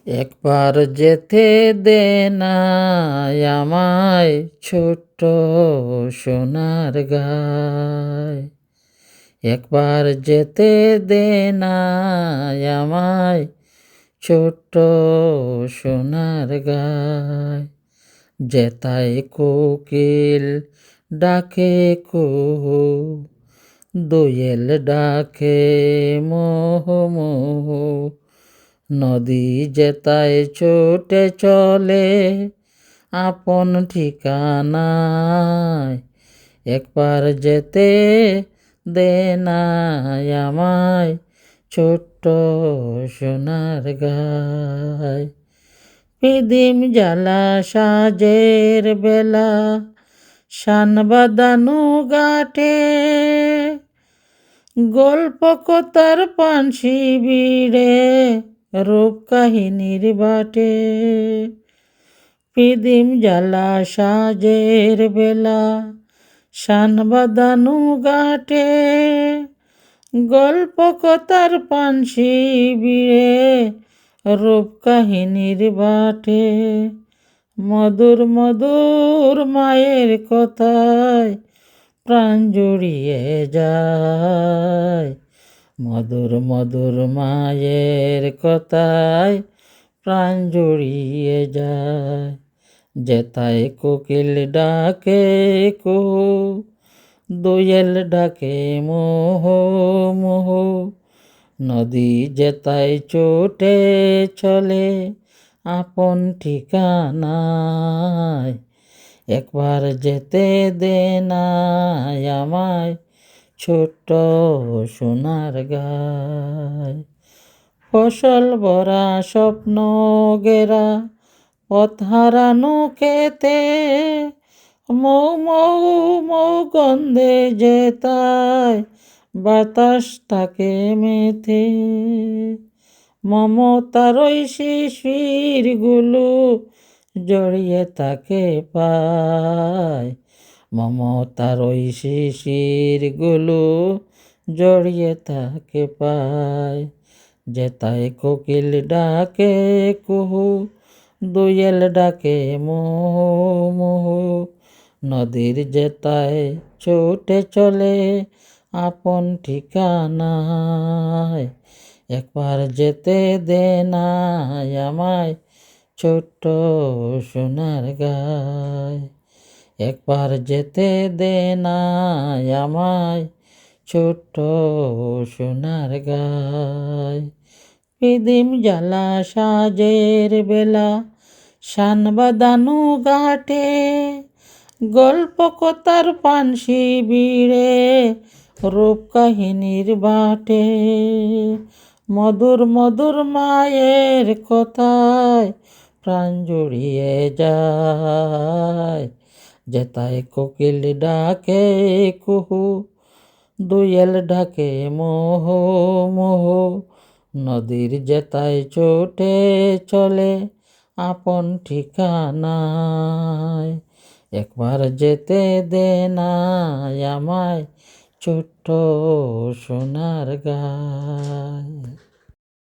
একবার যেতে দে না আমায় ছোট্ট সোনার গায়। একবার যেতে দে না আমায় ছোট্ট সোনার গায়। যেতায় কোকিল ডাকে কুহু, দোয়েল ডাকে মোহ মোহ। নদী যেতায় ছুটে চলে আপন ঠিকানায়। একবার যেতে দে না আমায় ছোট্ট সোনার গায়। পিদিম জ্বালা সাজের বেলা শান বাঁধানো ঘাটে, গল্প কথার পানসি বিড়ে রূপ কাহিনীর বাটে। পিদিম জ্বালা সাজের বেলা শান বাঁধানো ঘাটে, গল্প কথার পানসি বিড়ে রূপ কাহিনীর বাটে। মধুর মধুর মায়ের কথায় প্রাণ জুড়িয়ে যায়। মধুর মধুর মায়ের কথায় প্রাণ জুড়িয়ে যায়। যেতায় কোকিল ডাকে কুহু, দোয়েল ডাকে মোহ মোহ। নদী যেতায় ছুটে চলে আপন ঠিকানায়। একবার যেতে দে না আমায় ছোট্ট সোনার গায়। ফসল ভরা স্বপ্ন গেরা পথ হারানো খেতে, মৌ মৌ মৌ গন্ধে যেতায় বাতাস থাকে মেথে। মমতার ওই শিশিরগুলো জড়িয়ে থাকে পায়। মমতার ওই শিশিরগুলো জড়িয়ে থাকে পায়। যেতায় কোকিল ডাকে কুহু, দোয়েল ডাকে মোহ মোহ। নদীর যেতায় ছুটে চলে আপন ঠিকানায়। একবার যেতে দে না আমায় ছোট্ট সোনার গায়। একবার যেতে দে না আমায় ছোট্ট সোনার গায়। পিদিম জ্বালা সাজের বেলা শান বাঁধানো ঘাটে, গল্প কথার পানসি বিড়ে রূপ কাহিনীর বাটে। মধুর মধুর মায়ের কথায় প্রাণ জুড়িয়ে যায়। যেতায় কোকিল ডাকে কুহু, দোয়েল ডাকে মোহ মোহ। নদীর যেতায় ছুটে চলে আপন ঠিকানায়। একবার যেতে দে না আমায় ছোট্ট সোনার গায়।